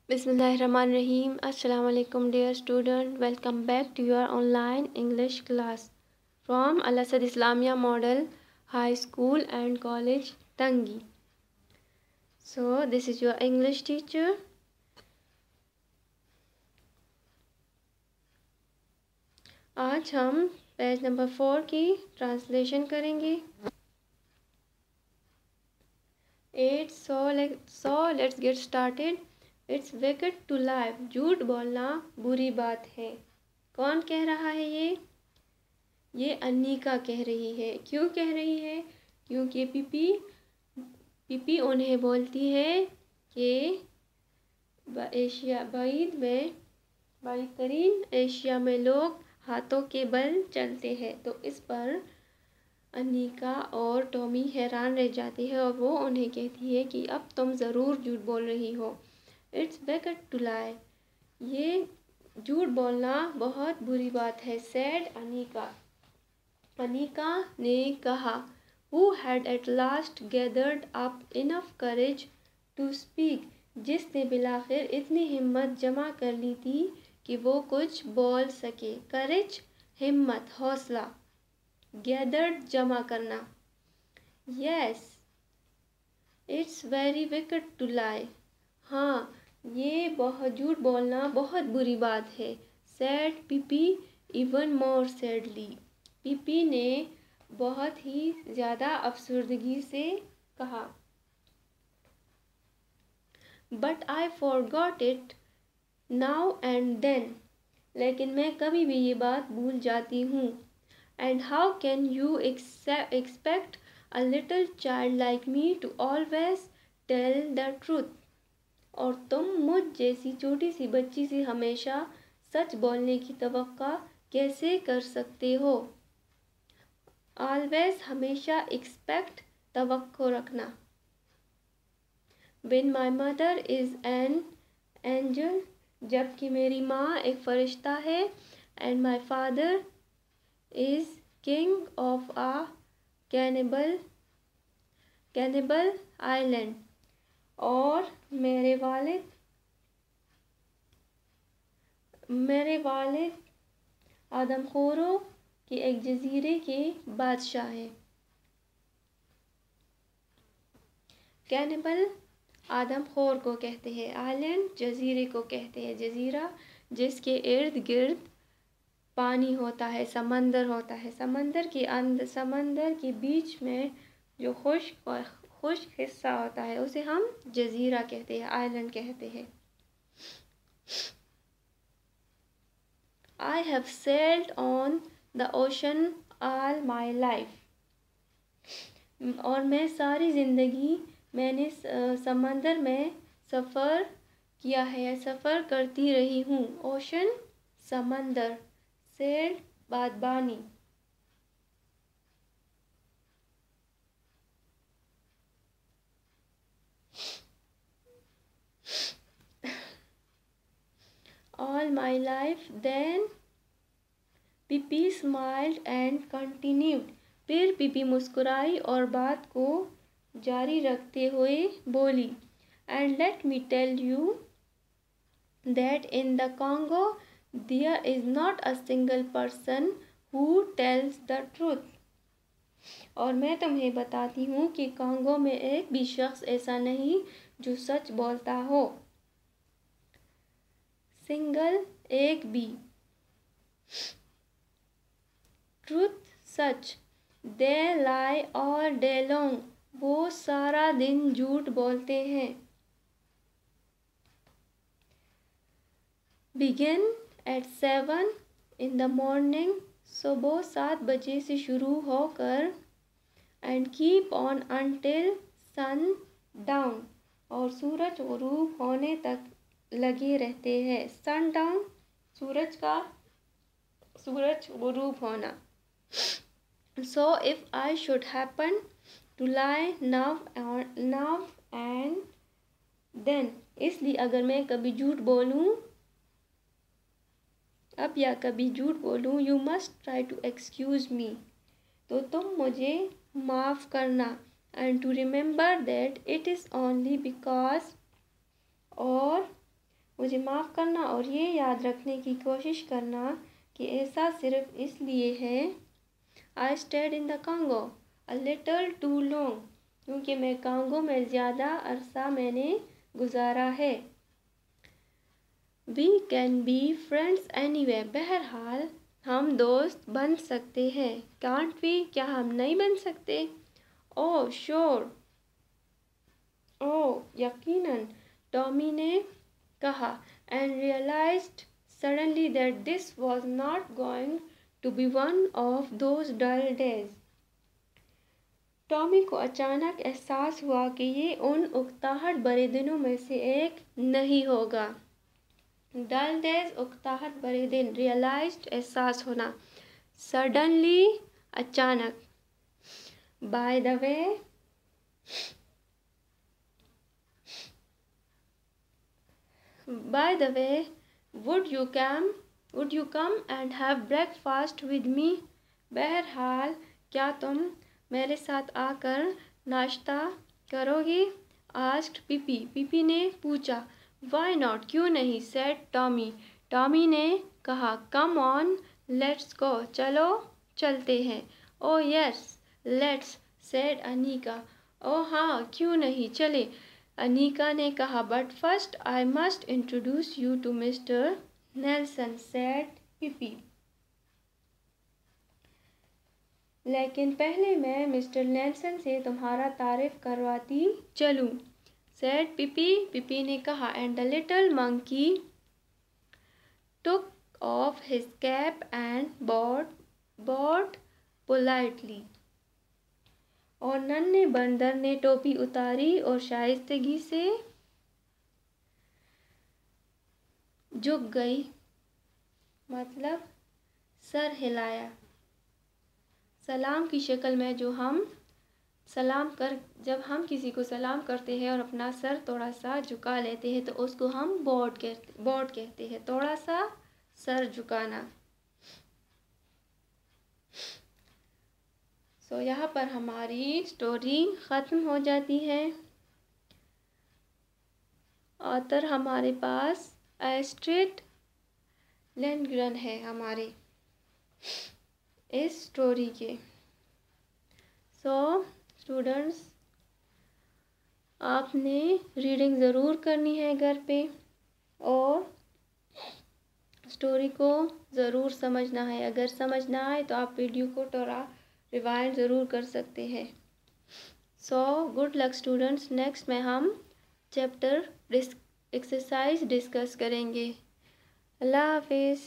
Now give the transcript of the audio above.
Bismillahirrahmanirrahim. Assalamu alaikum dear student. Welcome back to your online English class from Al Asad Islamia Model High School and College Tangi. So this is your English teacher. आज हम page number 4 की translation करेंगे. So let's get started. It's wicked to lie. झूठ बोलना बुरी बात है. कौन कह रहा है ये अनिका कह रही है. क्यों कह रही है? क्योंकि पीपी उन्हें बोलती है कि बाईतरीन एशिया में लोग हाथों के बल चलते हैं. तो इस पर अनिका और टॉमी हैरान रह जाती है और वो उन्हें कहती है कि अब तुम ज़रूर झूठ बोल रही हो. It's wicked to lie. ये झूठ बोलना बहुत बुरी बात है. सैड अनिका ने कहा. Who had at last gathered up enough courage to speak. जिसने बिलाखिर इतनी हिम्मत जमा कर ली थी कि वो कुछ बोल सके. करेज हिम्मत, हौसला. गैदर्ड जमा करना. Yes it's very wicked to lie. हाँ, ये बहुत झूठ बोलना बहुत बुरी बात है. Sad Pippi even more sadly. Pippi ने बहुत ही ज़्यादा अफसरदगी से कहा. But I forgot it now and then. लेकिन मैं कभी भी ये बात भूल जाती हूँ. And how can you expect a little child like me to always tell the truth. और तुम मुझ जैसी छोटी सी बच्ची से हमेशा सच बोलने की तवक्का कैसे कर सकते हो. ऑलवेज हमेशा. एक्सपेक्ट तवक्को रखना. When my mother is an angel जबकि मेरी माँ एक फरिश्ता है. And my father is king of a cannibal island. और मेरे वालिद आदमखोरों के एक जजीरे के बादशाह हैं. कैनिबल आदमखोर को कहते हैं. आइलैंड जजीरे को कहते हैं. जजीरा जिसके इर्द गिर्द पानी होता है, समंदर होता है. समंदर के बीच में जो खुश्क हिस्सा होता है उसे हम जजीरा कहते हैं, आइलैंड कहते हैं. I have sailed on the ocean all my life. और मैं सारी ज़िंदगी मैंने समंदर में सफ़र किया है, सफ़र करती रही हूँ. ओशन समंदर, सेल बादबानी. All my life. Then Pippi smiled and continued. फिर पीपी मुस्कुराई और बात को जारी रखते हुए बोली. And let me tell you that in the Congo there is not a single person who tells the truth. और मैं तुम्हें बताती हूँ कि कांगो में एक भी शख्स ऐसा नहीं जो सच बोलता हो. सिंगल एक भी. ट्रूथ सच. दे लाई ऑल डे लॉन्ग. वो सारा दिन झूठ बोलते हैं. Begin eight 7 in the morning. सुबह 7 बजे से शुरू होकर. And keep on until sun down. और सूरज गुरूब होने तक लगे रहते हैं. सन डाउन सूरज गुरूब होना. So if I should happen to lie now and then. इसलिए अगर मैं कभी झूठ बोलूं अब या कभी झूठ बोलूं. You must try to excuse me. तो तुम मुझे माफ़ करना. And to remember that it is only because. और मुझे माफ़ करना और ये याद रखने की कोशिश करना कि ऐसा सिर्फ इसलिए है। I stayed in the Congo a little too long, क्योंकि मैं कांगो में ज़्यादा अरसा मैंने गुजारा है। We can be friends anyway, बहरहाल हम दोस्त बन सकते हैं। कांट वी, क्या हम नहीं बन सकते? ओह श्योर, ओह यकीनन, टॉमी ने कहा, and realised suddenly that this was not going to be one of those dull days. Tommy को अचानक एहसास हुआ कि ये उन उकताहट भरे दिनों में से एक नहीं होगा। डल डेज, उकताहट भरे दिन, रियलाइज्ड, एहसास होना, सडनली, अचानक। By the way, By the way, would you come and have breakfast with me? बहरहाल, क्या तुम मेरे साथ आकर नाश्ता करोगी? Asked पिपी, पिपी ने पूछा। Why not, क्यों नहीं? Said टॉमी, टॉमी ने कहा। Come on, let's go, चलो चलते हैं। Oh yes, let's, said Anika, ओ हाँ, क्यों नहीं, चले, अनीका ने कहा। But first I must introduce you to mister Nelson, said Pippi, लेकिन पहले मैं मिस्टर नेल्सन से तुम्हारा तारीफ करवाती चलूं, सेड पिपी, पिपी ने कहा। And the little monkey took off his cap and bowed politely, और नन्हे बंदर ने टोपी उतारी और शाइस्तगी से झुक गई, मतलब सर हिलाया। सलाम की शक्ल में जब हम किसी को सलाम करते हैं और अपना सर थोड़ा सा झुका लेते हैं तो उसको हम बॉड कहते हैं, थोड़ा सा सर झुकाना। सो यहाँ पर हमारी स्टोरी ख़त्म हो जाती है। ऑथर हमारे पास एस्ट्रिड लिंडग्रेन है हमारे इस स्टोरी के। सो स्टूडेंट्स, आपने रीडिंग ज़रूर करनी है घर पे और स्टोरी को ज़रूर समझना है। अगर समझ ना आए तो आप वीडियो को थोड़ा रिवाइंड ज़रूर कर सकते हैं। So good luck students. Next में हम चैप्टर एक्सरसाइज डिस्कस करेंगे। अल्लाह हाफिज़।